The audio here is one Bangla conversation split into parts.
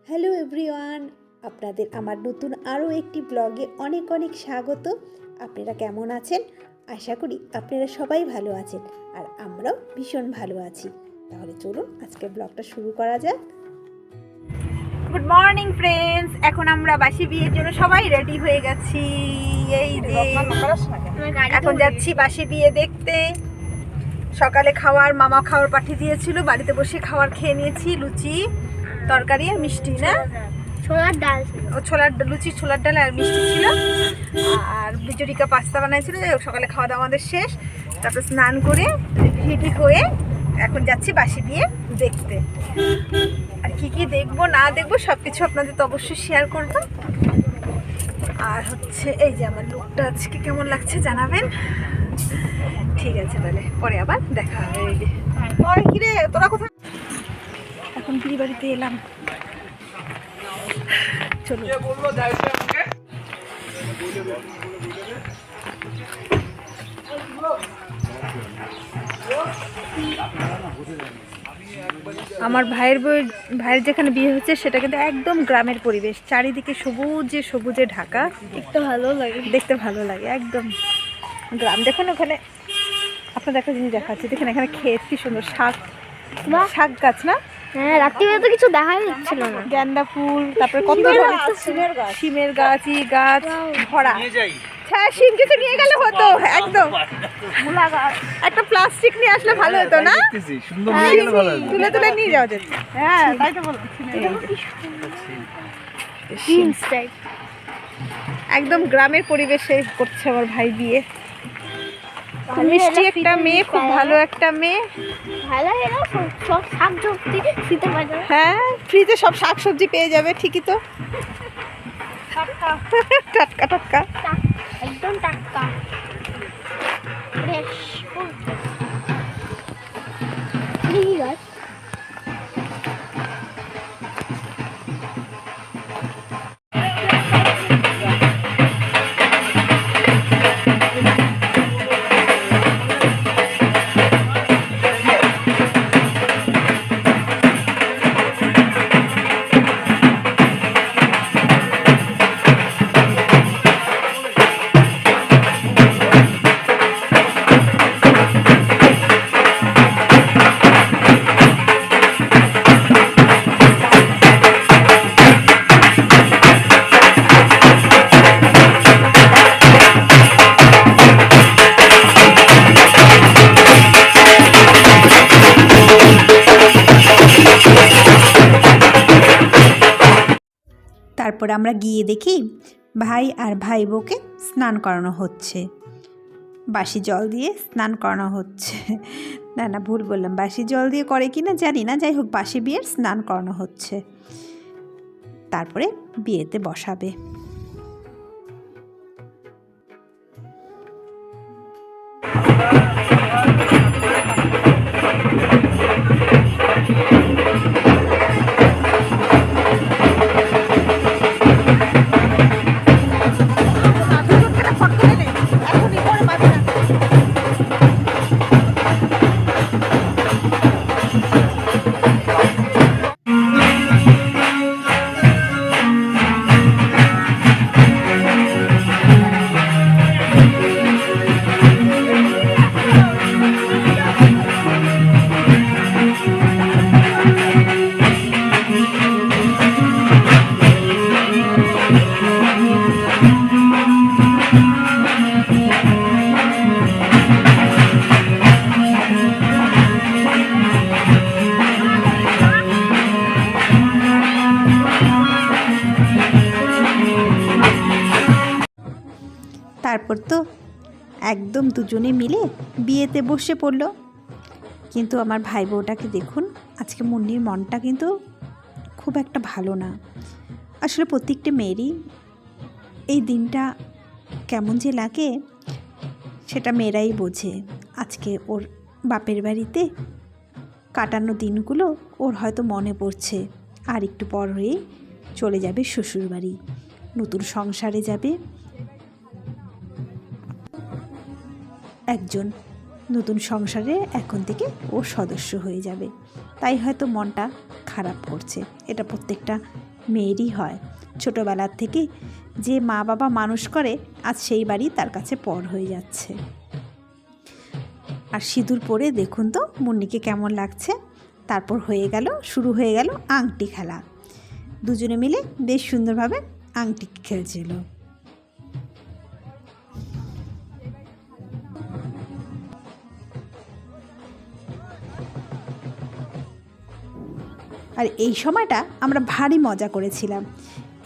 হ্যালো এভরিওয়ান, আপনাদের আমার নতুন আরও একটি ব্লগে অনেক অনেক স্বাগত। আপনারা কেমন আছেন? আশা করি আপনারা সবাই ভালো আছেন, আর আমরাও ভীষণ ভালো আছি। তাহলে চলুন আজকের ব্লগটা শুরু করা যাক। গুড মর্নিং ফ্রেন্ডস, এখন আমরা বাসি বিয়ের জন্য সবাই রেডি হয়ে গেছি। এই যে এখন যাচ্ছি বাসি বিয়ে দেখতে। সকালে মামা খাবার পাঠিয়ে দিয়েছিল, বাড়িতে বসে খাবার খেয়ে নিয়েছি, লুচি তরকারি আর মিষ্টি, না ছোলার ডাল, লুচি ছোলার ডাল আর মিষ্টি ছিল, আর বিজরিকা পাস্তা বানাইছিল। যাই হোক, সকালে খাওয়া দাওয়া আমাদের শেষ। তারপর স্নান করে রেডি হয়ে এখন যাচ্ছি বাসি বিয়ে দেখতে। আর কি কি দেখবো না দেখবো সব কিছু আপনাদের তো অবশ্যই শেয়ার করবো। আর হচ্ছে এই যে আমার লুকটা আজকে কেমন লাগছে জানাবেন। ঠিক আছে, তাহলে পরে আবার দেখা হবে। এই যে কিরে তোরা কোথায়? এখন বিয়ে বাড়িতে এলাম, চলো। আমার ভাইয়ের যেখানে বিয়ে হচ্ছে সেটা কিন্তু একদম গ্রামের পরিবেশ, চারিদিকে সবুজে সবুজে ঢাকা। দেখতে ভালো লাগে একদম গ্রাম। দেখুন ওখানে আপনাদের একটা জিনিস দেখাচ্ছি, দেখেন এখানে ক্ষেত, কি সুন্দর শাক গাছ, না? হ্যাঁ, রাত্রিবেলা তো কিছু দেখা যাচ্ছিল না। গেন্দা ফুল, তারপরে কত সিমের গাছ, ই গাছ ভরা। হ্যাঁ, সিম কিছু নিয়ে গেলে হতো একদম। একটা প্লাস্টিক নিয়ে আসলে ভালো হতো, না? তুলে তুলে নিয়ে যাওয়া যেত। হ্যাঁ, তাই তো বলছি। একদম গ্রামের পরিবেশে করছে আমার ভাই বিয়ে। মিষ্টি একটা মেয়ে, খুব ভালো একটা মেয়ে। সব শাকসবজি শীতে বাজার। হ্যাঁ, ফ্রিজে সব শাকসবজি পেয়ে যাবে, ঠিকই তো। টাটকা টাটকা, একদম টাটকা। তারপর আমরা গিয়ে দেখি ভাই আর ভাই বউকে স্নান করানো হচ্ছে, বাসি জল দিয়ে স্নান করানো হচ্ছে। না ভুল বললাম, বাসি জল দিয়ে করে কি না জানি না, যাই হোক বাসি বিয়ের স্নান করানো হচ্ছে। তারপরে বিয়েতে বসাবে। তারপর তো একদম দুজনে মিলে বিয়েতে বসে পড়লো। কিন্তু আমার ভাই বউটাকে দেখুন, আজকে মুন্নির মনটা কিন্তু খুব একটা ভালো না। আসলে প্রত্যেকটা মেয়েরই এই দিনটা কেমন যে লাগে সেটা মেয়েরাই বোঝে। আজকে ওর বাপের বাড়িতে কাটানো দিনগুলো ওর হয়তো মনে পড়ছে, আর একটু পর হয়ে চলে যাবে শ্বশুর বাড়ি, নতুন সংসারে যাবে। একজন নতুন সংসারে এখন থেকে ও সদস্য হয়ে যাবে, তাই হয়তো মনটা খারাপ করছে। এটা প্রত্যেকটা মেয়েরই হয়। ছোটোবেলার থেকে যে মা বাবা মানুষ করে আজ সেই বাড়ি তার কাছে পর হয়ে যাচ্ছে। আর সিঁদুর পরে দেখুন তো মুন্নিকে কেমন লাগছে। তারপর শুরু হয়ে গেল আংটি খেলা। দুজনে মিলে বেশ সুন্দরভাবে আংটি খেলছিল। আর এই সময়টা আমরা ভারী মজা করেছিলাম।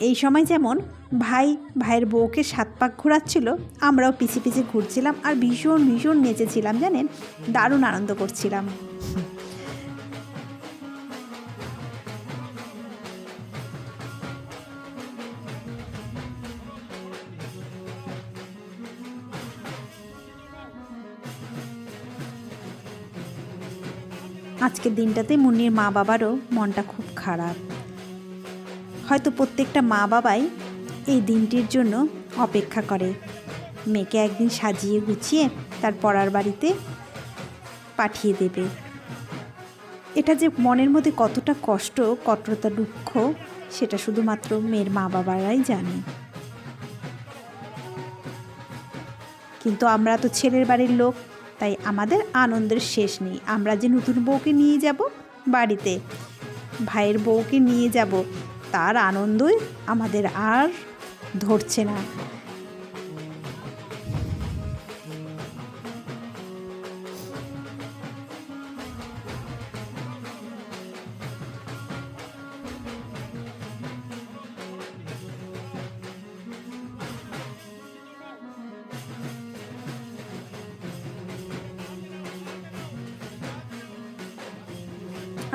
এই সময় যেমন ভাইয়ের বউকে 7 পাক ঘোরাচ্ছিল, আমরাও পিছে পিছে ঘুরছিলাম আর ভীষণ ভীষণ নেচেছিলাম, জানেন, দারুণ আনন্দ করছিলাম। আজকের দিনটাতে মুন্নির মা বাবারও মনটা খুব খারাপ। হয়তো প্রত্যেকটা মা বাবাই এই দিনটির জন্য অপেক্ষা করে, মেয়েকে একদিন সাজিয়ে গুছিয়ে তার পড়ার বাড়িতে পাঠিয়ে দেবে। এটা যে মনের মধ্যে কতটা কষ্ট, কতটা দুঃখ, সেটা শুধুমাত্র মেয়ের মা বাবারাই জানে। কিন্তু আমরা তো ছেলের বাড়ির লোক, তাই আমাদের আনন্দের শেষ নেই। আমরা যে নতুন বউকে নিয়ে যাব বাড়িতে, ভাইয়ের বউকে নিয়ে যাব, তার আনন্দই আমাদের আর ধরছে না।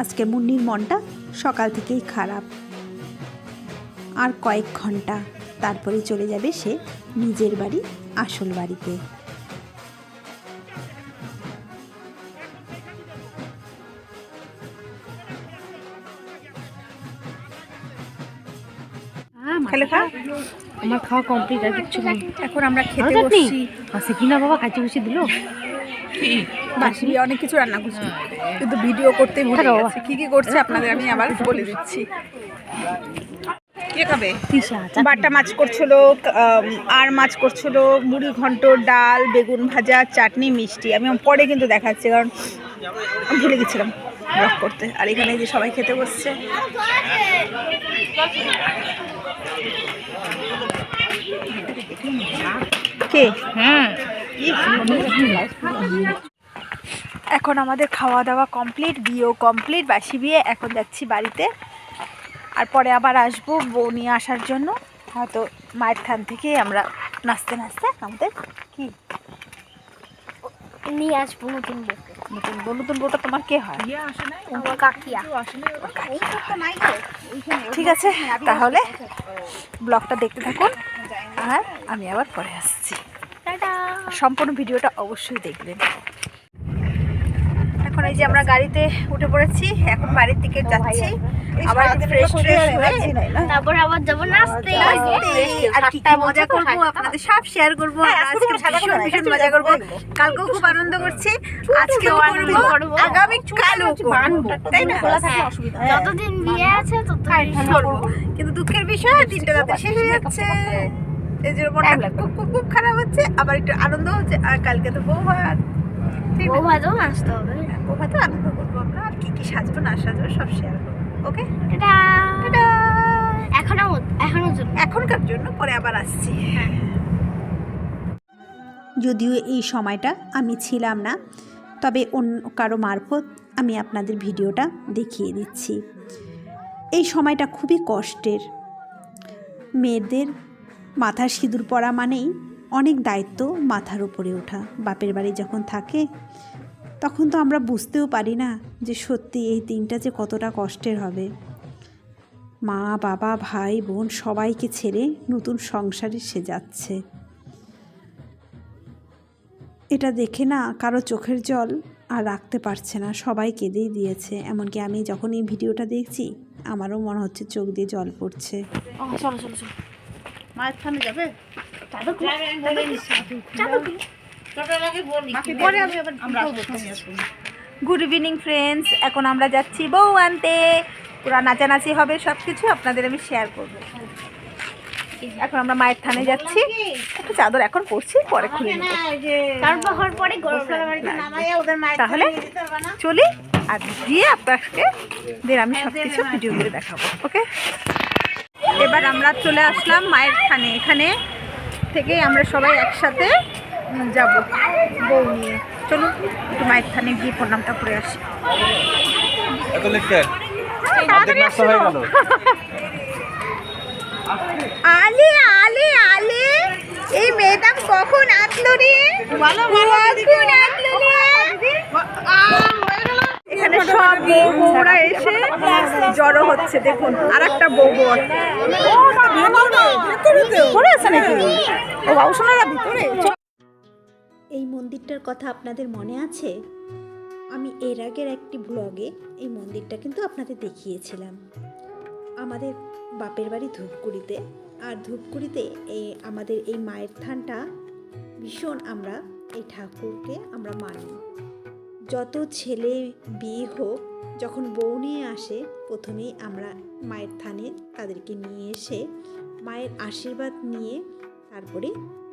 আজকে মুন্নির মনটা সকাল থেকেই খারাপ। আর কয়েক ঘন্টা তারপরে চলে যাবে সে নিজের বাড়ি, আসল বাড়িতে। আমার খাওয়া কমপ্লিট আর কিছু নেই। এখন আমরা খেতে বসছি। আছে কি না বাবা, কাঁচি কুচি দিল, বাসি অনেক কিছু রান্না করছি, কিন্তু ভিডিও করতে ভুলে গেছি। কি কি করছে আপনাদের আমি আবার বলে দিচ্ছি। কে খাবে? বাটা মাছ করছিল, আর মাছ করছিল, মুড়ি ঘন্ট, ডাল, বেগুন ভাজা, চাটনি, মিষ্টি। আমি পরে কিন্তু দেখাচ্ছি, কারণ আমি ভুলে গেছিলাম ব্লগ করতে। আর এখানে যে সবাই খেতে বসছে। কে? এখন আমাদের খাওয়া দাওয়া কমপ্লিট, বিয়েও কমপ্লিট, বাসি বিয়ে। এখন যাচ্ছি বাড়িতে, আর পরে আবার আসবো বউ নিয়ে আসার জন্য। হয়তো মায়ের থান থেকে আমরা নাচতে নাচতে আমাদের কি নিয়ে আসবো নতুন বউ। নতুন বউটা তোমার কে হয়? আমার কাকিয়া। ঠিক আছে, তাহলে ব্লগটা দেখতে থাকুন, আর আমি আবার পরে আসছি। টাটা। সম্পূর্ণ ভিডিওটা অবশ্যই দেখবেন। এখন এই যে আমরা গাড়িতে উঠে পড়েছি, এখন বাড়ির দিকে যাচ্ছি। আবার ফ্রেশ হয়ে তারপর আবার যাবো নাচতে। আর কি কি মজা করবো আপনাদের সব শেয়ার করবো। আজকে ভীষণ ভীষণ মজা করবো। কালকেও খুব আনন্দ করছি, আজকেও করবো, আগামী কালও করবো, তাই না? যতদিন বিয়ে আছে ততদিন করবো। কিন্তু দুঃখের বিষয় দিনটা যাতে শেষ হয়ে যাচ্ছে, এই জন্য মনটা খুব খুব খুব খারাপ হচ্ছে। আবার একটু আনন্দ হচ্ছে, আর কালকে তো বউ ভাত, বউ ভাতও নাচতে হবে। বউ ভাতও আনন্দ করবো আমরা। আর কি কি সাজবো না সাজবো সব শেয়ার করবো। ওকে, টাটা। টাটা। এখনকার জন্য পরে আবার আসছি। যদিও এই সময়টা আমি ছিলাম না, তবে অন্য কারো মারফত আমি আপনাদের ভিডিওটা দেখিয়ে দিচ্ছি। এই সময়টা খুবই কষ্টের। মেয়েদের মাথার সিঁদুর পরা মানেই অনেক দায়িত্ব মাথার উপরে ওঠা। বাপের বাড়ি যখন থাকে তখন তো আমরা বুঝতেও পারি না যে সত্যি এই দিনটা যে কতটা কষ্টের হবে। মা বাবা ভাই বোন সবাইকে ছেড়ে নতুন সংসারে সে যাচ্ছে। এটা দেখে না কারো চোখের জল আর রাখতে পারছে না, সবাই কেঁদেই দিয়েছে। এমনকি আমি যখন এই ভিডিওটা দেখছি আমারও মনে হচ্ছে চোখ দিয়ে জল পড়ছে। চলো চলো চলো, মায়ের থানে যাবে? গুড ইভিনিং ফ্রেন্ডস, এখন আমরা যাচ্ছি বউ আনতে। পুরা নাচানাচি হবে, সব কিছু আপনাদের আমি শেয়ার করব। এখন আমরা মায়ের থানে যাচ্ছি, একটু চাদর এখন পরছি, পরে খুলে নেব। তারপর পরে গরম তাহলে চলি আর গিয়ে আপনাকে আমি সব কিছু ভিডিও করে দেখাবো। ওকে, এবার আমরা চলে আসলাম মায়ের থানে। এখানে থেকে আমরা সবাই একসাথে যাব বউ নিয়ে। চলুন একটু মায়ের থানে গিয়ে প্রণামটা করে আসি। এত লেকচার অর্ধেক নাস্তা হয়ে গেল। আলে আলে আলে, এই ম্যাডাম কখন আসলো রে? কখন আসলো রে? এখানে সব বউরা এসে জড়ো হচ্ছে। দেখুন আর একটা বউ আছে নাকি? ও বাবু সোনারা ভিতরে। এই মন্দিরটার কথা আপনাদের মনে আছে? আমি এর আগের একটি ব্লগে এই মন্দিরটা কিন্তু আপনাদের দেখিয়েছিলাম। আমাদের বাপের বাড়ি ধূপগুড়িতে, আর ধূপগুড়িতে আমাদের এই মায়ের থানটা ভীষণ, আমরা এই ঠাকুরকে আমরা মানি। যত ছেলে বিয়ে হোক, যখন বউ নিয়ে আসে প্রথমেই আমরা মায়ের থানে তাদেরকে নিয়ে এসে মায়ের আশীর্বাদ নিয়ে তারপরে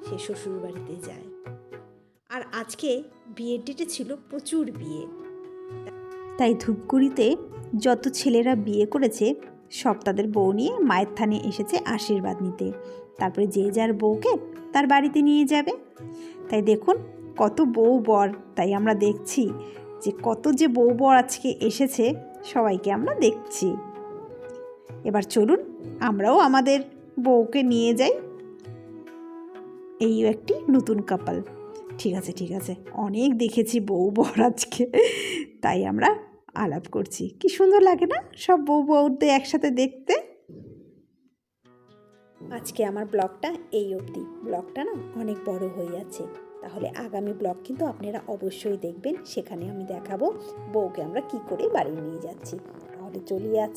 সে শ্বশুর বাড়িতে যায়। আর আজকে বিয়ের ডেটে ছিল প্রচুর বিয়ে, তাই ধূপগুড়িতে যত ছেলেরা বিয়ে করেছে সব তাদের বউ নিয়ে মায়ের থানে এসেছে আশীর্বাদ নিতে। তারপরে যে যার বউকে তার বাড়িতে নিয়ে যাবে। তাই দেখুন কত বউ বর, তাই আমরা দেখছি যে কত যে বউ বর আজকে এসেছে, সবাইকে আমরা দেখছি। এবার চলুন আমরাও আমাদের বউকে নিয়ে যাই। এই একটি নতুন কাপল। ঠিক আছে ঠিক আছে, অনেক দেখেছি বউ বর আজকে, তাই আমরা আলাপ করছি। কি সুন্দর লাগে না সব বউ বউদের একসাথে দেখতে। আজকে আমার ব্লগটা এই অবধি। ব্লগটা না অনেক বড় হয়ে যাচ্ছে, তাহলে আগামী ব্লগ কিন্তু আপনারা অবশ্যই দেখবেন। সেখানে আমি দেখাবো বউকে আমরা কি করে বাড়ি নিয়ে যাচ্ছি। তাহলে চলিয়ে আজকে